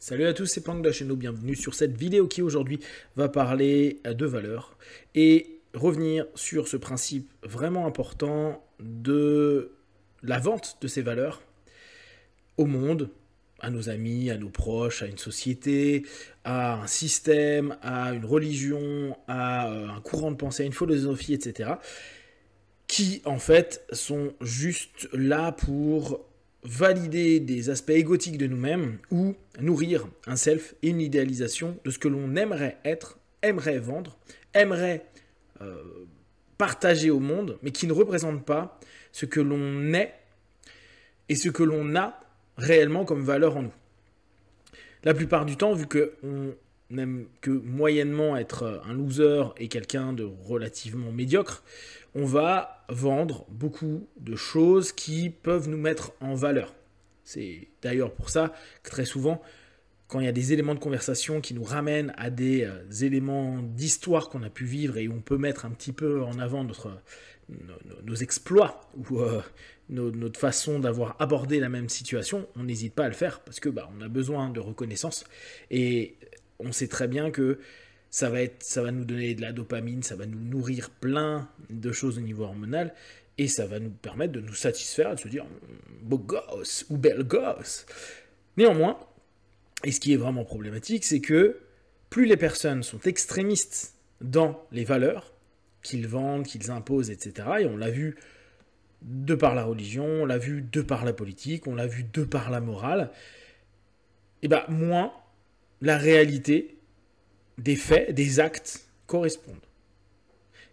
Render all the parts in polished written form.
Salut à tous, c'est Planck de la chaîne, bienvenue sur cette vidéo qui aujourd'hui va parler de valeurs et revenir sur ce principe vraiment important de la vente de ces valeurs au monde, à nos amis, à nos proches, à une société, à un système, à une religion, à un courant de pensée, à une philosophie, etc. qui en fait sont juste là pour valider des aspects égotiques de nous-mêmes ou nourrir un self et une idéalisation de ce que l'on aimerait être, aimerait vendre, aimerait partager au monde, mais qui ne représente pas ce que l'on est et ce que l'on a réellement comme valeur en nous. La plupart du temps, vu qu'on n'aime que moyennement être un loser et quelqu'un de relativement médiocre, on va vendre beaucoup de choses qui peuvent nous mettre en valeur. C'est d'ailleurs pour ça que très souvent, quand il y a des éléments de conversation qui nous ramènent à des éléments d'histoire qu'on a pu vivre et où on peut mettre un petit peu en avant nos exploits ou notre façon d'avoir abordé la même situation, on n'hésite pas à le faire parce que on a besoin de reconnaissance et on sait très bien que ça va nous donner de la dopamine, ça va nous nourrir plein de choses au niveau hormonal et ça va nous permettre de nous satisfaire et de se dire beau gosse ou belle gosse. Néanmoins, et ce qui est vraiment problématique, c'est que plus les personnes sont extrémistes dans les valeurs qu'ils vendent, qu'ils imposent, etc., et on l'a vu de par la religion, on l'a vu de par la politique, on l'a vu de par la morale, et moins la réalité des faits, des actes correspondent.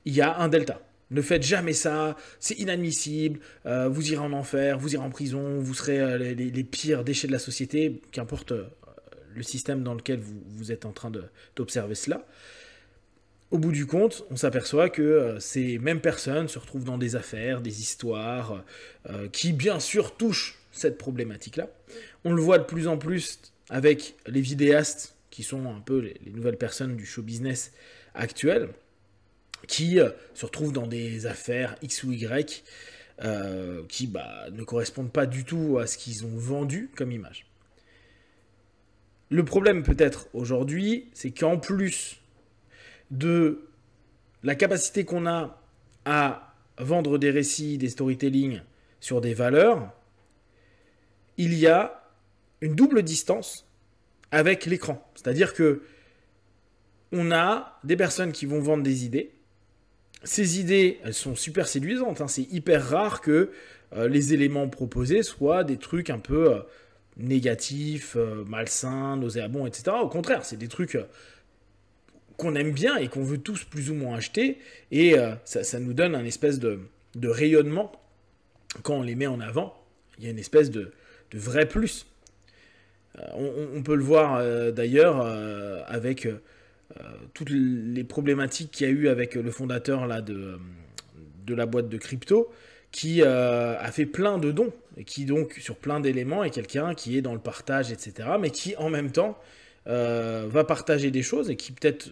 Il y a un delta. Ne faites jamais ça, c'est inadmissible, vous irez en enfer, vous irez en prison, vous serez les pires déchets de la société, qu'importe le système dans lequel vous êtes en train d'observer cela. Au bout du compte, on s'aperçoit que ces mêmes personnes se retrouvent dans des affaires, des histoires, qui bien sûr touchent cette problématique-là. On le voit de plus en plus avec les vidéastes, qui sont un peu les nouvelles personnes du show business actuel, qui se retrouvent dans des affaires X ou Y, qui ne correspondent pas du tout à ce qu'ils ont vendu comme image. Le problème peut-être aujourd'hui, c'est qu'en plus de la capacité qu'on a à vendre des récits, des storytelling sur des valeurs, il y a une double distance avec l'écran. C'est-à-dire que on a des personnes qui vont vendre des idées. Ces idées, elles sont super séduisantes. C'est hyper rare que les éléments proposés soient des trucs un peu négatifs, malsains, nauséabonds, etc. Au contraire, c'est des trucs qu'on aime bien et qu'on veut tous plus ou moins acheter. Et ça nous donne un espèce de rayonnement. Quand on les met en avant, il y a une espèce de vrai plus. On peut le voir d'ailleurs avec toutes les problématiques qu'il y a eu avec le fondateur là, de la boîte de crypto qui a fait plein de dons et qui donc sur plein d'éléments est quelqu'un qui est dans le partage, etc. mais qui en même temps va partager des choses et qui peut-être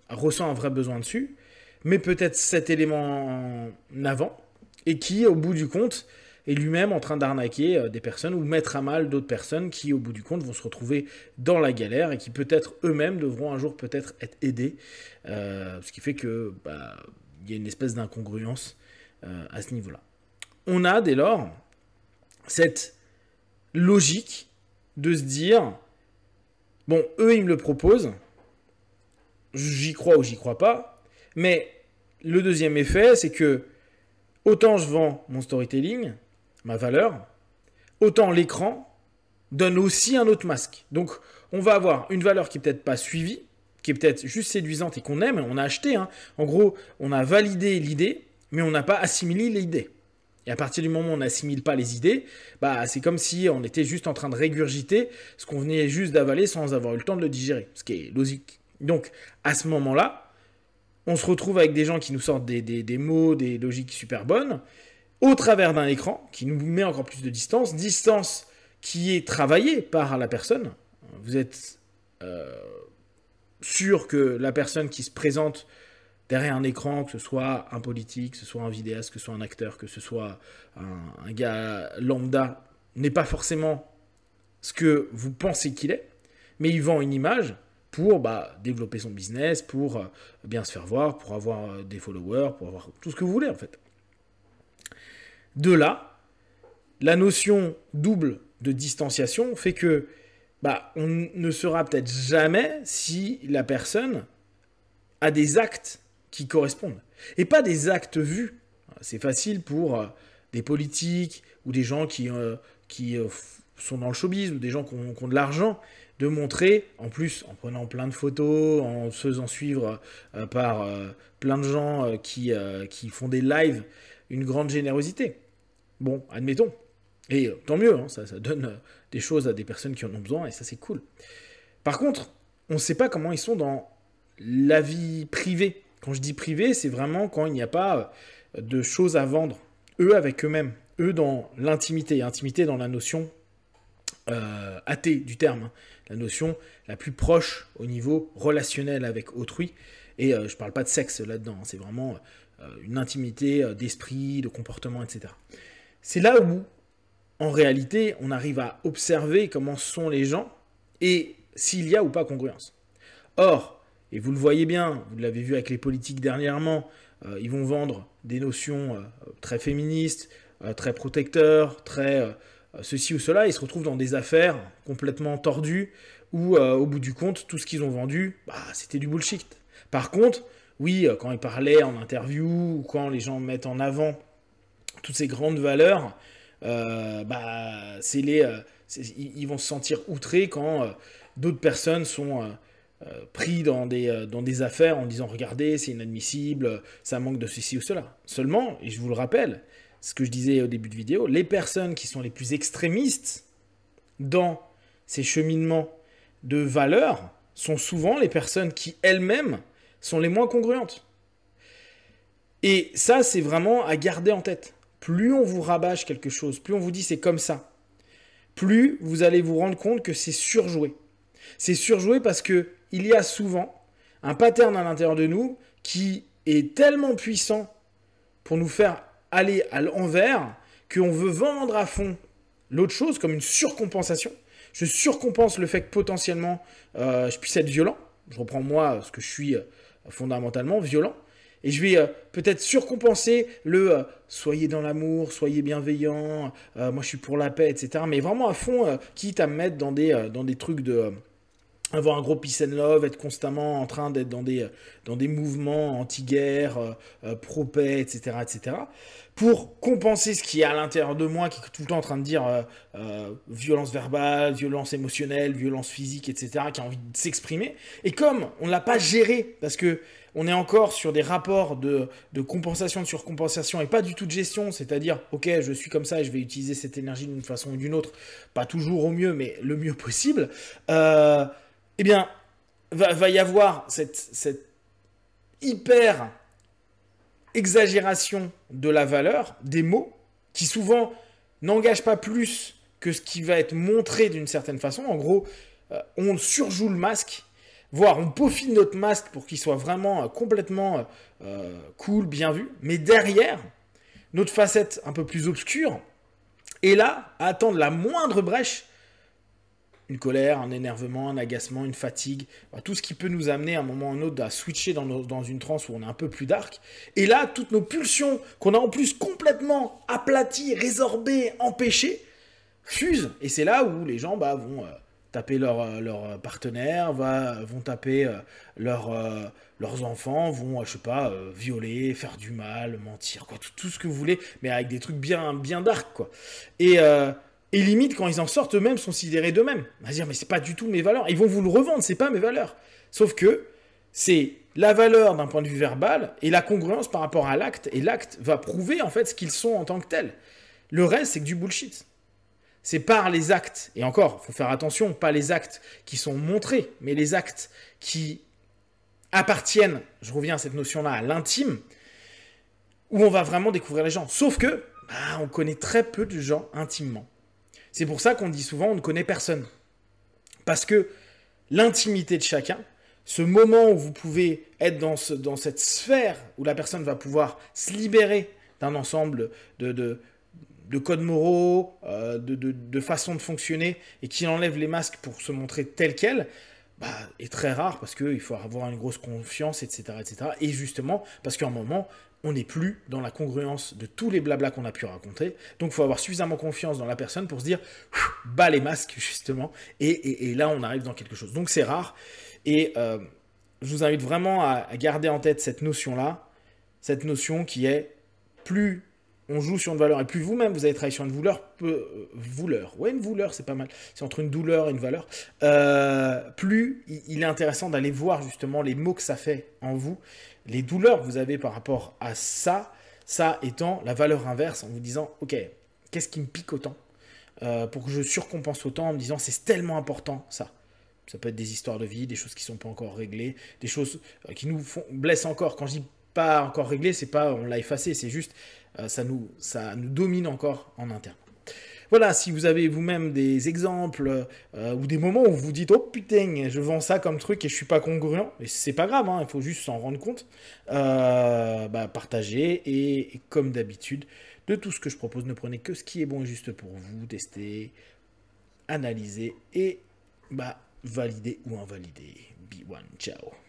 ressent un vrai besoin dessus, mais peut-être cet élément en avant et qui au bout du compte est lui-même en train d'arnaquer des personnes ou mettre à mal d'autres personnes qui, au bout du compte, vont se retrouver dans la galère et qui peut-être eux-mêmes devront un jour peut-être être aidés. Ce qui fait que y a une espèce d'incongruence à ce niveau-là. On a dès lors cette logique de se dire bon, eux, ils me le proposent, j'y crois ou j'y crois pas, mais le deuxième effet, c'est que autant je vends mon storytelling, ma valeur, autant l'écran donne aussi un autre masque. Donc, on va avoir une valeur qui est peut-être pas suivie, qui est peut-être juste séduisante et qu'on aime, on a acheté. En gros, on a validé l'idée, mais on n'a pas assimilé l'idée. Et à partir du moment où on n'assimile pas les idées, c'est comme si on était juste en train de régurgiter ce qu'on venait juste d'avaler sans avoir eu le temps de le digérer, ce qui est logique. Donc, à ce moment-là, on se retrouve avec des gens qui nous sortent des mots, des logiques super bonnes, au travers d'un écran qui nous met encore plus de distance qui est travaillée par la personne. Vous êtes sûr que la personne qui se présente derrière un écran, que ce soit un politique, que ce soit un vidéaste, que ce soit un acteur, que ce soit un gars lambda, n'est pas forcément ce que vous pensez qu'il est. mais il vend une image pour développer son business, pour bien se faire voir, pour avoir des followers, pour avoir tout ce que vous voulez en fait. De là, la notion double de distanciation fait que on ne saura peut-être jamais si la personne a des actes qui correspondent. Et pas des actes vus. C'est facile pour des politiques ou des gens qui sont dans le showbiz ou des gens qui ont de l'argent de montrer, en plus en prenant plein de photos, en se faisant suivre par plein de gens qui font des lives, une grande générosité. Bon, admettons. Et tant mieux, hein, ça donne des choses à des personnes qui en ont besoin, et ça c'est cool. Par contre, on ne sait pas comment ils sont dans la vie privée. Quand je dis privé, c'est vraiment quand il n'y a pas de choses à vendre. Eux avec eux-mêmes, eux dans l'intimité. Intimité dans la notion athée du terme, hein. La notion la plus proche au niveau relationnel avec autrui. Et je ne parle pas de sexe là-dedans, hein, c'est vraiment une intimité d'esprit, de comportement, etc. C'est là où en réalité, on arrive à observer comment sont les gens et s'il y a ou pas congruence. Or, et vous le voyez bien, vous l'avez vu avec les politiques dernièrement, ils vont vendre des notions très féministes, très protecteurs, très ceci ou cela, ils se retrouvent dans des affaires complètement tordues où, au bout du compte, tout ce qu'ils ont vendu, c'était du bullshit. Par contre, oui, quand ils parlaient en interview ou quand les gens mettent en avant toutes ces grandes valeurs, ils vont se sentir outrés quand d'autres personnes sont pris dans des affaires en disant « Regardez, c'est inadmissible, ça manque de ceci ou cela ». Seulement, et je vous le rappelle, ce que je disais au début de vidéo, les personnes qui sont les plus extrémistes dans ces cheminements de valeurs sont souvent les personnes qui elles-mêmes sont les moins congruentes. Et ça, c'est vraiment à garder en tête. Plus on vous rabâche quelque chose, plus on vous dit c'est comme ça, plus vous allez vous rendre compte que c'est surjoué. C'est surjoué parce qu'il y a souvent un pattern à l'intérieur de nous qui est tellement puissant pour nous faire aller à l'envers qu'on veut vendre à fond l'autre chose comme une surcompensation. Je surcompense le fait que potentiellement je puisse être violent. Je reprends moi ce que je suis fondamentalement violent. Et je vais peut-être surcompenser le soyez dans l'amour, soyez bienveillant, moi je suis pour la paix, etc. Mais vraiment à fond, quitte à me mettre dans des trucs de avoir un gros peace and love, être constamment en train d'être dans des mouvements anti-guerre, pro-paix, etc., etc. Pour compenser ce qui est à l'intérieur de moi, qui est tout le temps en train de dire violence verbale, violence émotionnelle, violence physique, etc., qui a envie de s'exprimer. Et comme on ne l'a pas géré, parce que on est encore sur des rapports de compensation, de surcompensation et pas du tout de gestion, c'est-à-dire, ok, je suis comme ça et je vais utiliser cette énergie d'une façon ou d'une autre, pas toujours au mieux, mais le mieux possible, eh bien, va y avoir cette hyper exagération de la valeur des mots qui souvent n'engagent pas plus que ce qui va être montré d'une certaine façon. En gros, on surjoue le masque, voire on peaufine notre masque pour qu'il soit vraiment complètement cool, bien vu. Mais derrière, notre facette un peu plus obscure est là à attendre la moindre brèche. Une colère, un énervement, un agacement, une fatigue, tout ce qui peut nous amener à un moment ou à un autre à switcher dans une transe où on est un peu plus dark. Et là, toutes nos pulsions, qu'on a en plus complètement aplaties, résorbées, empêchées, fusent. Et c'est là où les gens vont taper leur partenaire, vont taper leurs enfants, vont, violer, faire du mal, mentir, quoi, tout ce que vous voulez, mais avec des trucs bien dark, quoi. Et limite, quand ils en sortent, eux-mêmes sont sidérés d'eux-mêmes. On va dire, mais c'est pas du tout mes valeurs. Ils vont vous le revendre, c'est pas mes valeurs. Sauf que c'est la valeur d'un point de vue verbal et la congruence par rapport à l'acte. Et l'acte va prouver en fait ce qu'ils sont en tant que tels. Le reste, c'est que du bullshit. C'est par les actes, et encore, il faut faire attention, pas les actes qui sont montrés, mais les actes qui appartiennent, je reviens à cette notion-là, à l'intime, où on va vraiment découvrir les gens. Sauf que, on connaît très peu de gens intimement. C'est pour ça qu'on dit souvent on ne connaît personne. Parce que l'intimité de chacun, ce moment où vous pouvez être dans cette sphère où la personne va pouvoir se libérer d'un ensemble codes moraux, de façon de fonctionner, et qui enlève les masques pour se montrer tel quel, bah, est très rare parce qu'il faut avoir une grosse confiance, etc., etc. Et justement, parce qu'à un moment, on n'est plus dans la congruence de tous les blablas qu'on a pu raconter. Donc, il faut avoir suffisamment confiance dans la personne pour se dire, bas les masques, justement. Et là, on arrive dans quelque chose. Donc, c'est rare. Et je vous invite vraiment à garder en tête cette notion-là. Cette notion qui est, plus on joue sur une valeur, et plus vous-même vous allez travailler sur une douleur, ouais, une douleur, c'est pas mal, c'est entre une douleur et une valeur, plus il est intéressant d'aller voir justement les mots que ça fait en vous, les douleurs que vous avez par rapport à ça, ça étant la valeur inverse, en vous disant, ok, qu'est-ce qui me pique autant, pour que je surcompense autant en me disant, c'est tellement important ça. Ça peut être des histoires de vie, des choses qui ne sont pas encore réglées, des choses qui nous blessent encore. Quand je dis pas encore réglé, c'est pas on l'a effacé, c'est juste ça nous domine encore en interne. Voilà, si vous avez vous-même des exemples ou des moments où vous dites oh putain, je vends ça comme truc et je suis pas congruent, et c'est pas grave, hein, il faut juste s'en rendre compte, partagez et comme d'habitude, de tout ce que je propose, ne prenez que ce qui est bon et juste pour vous, testez, analysez et valider ou invalider. Be one, ciao.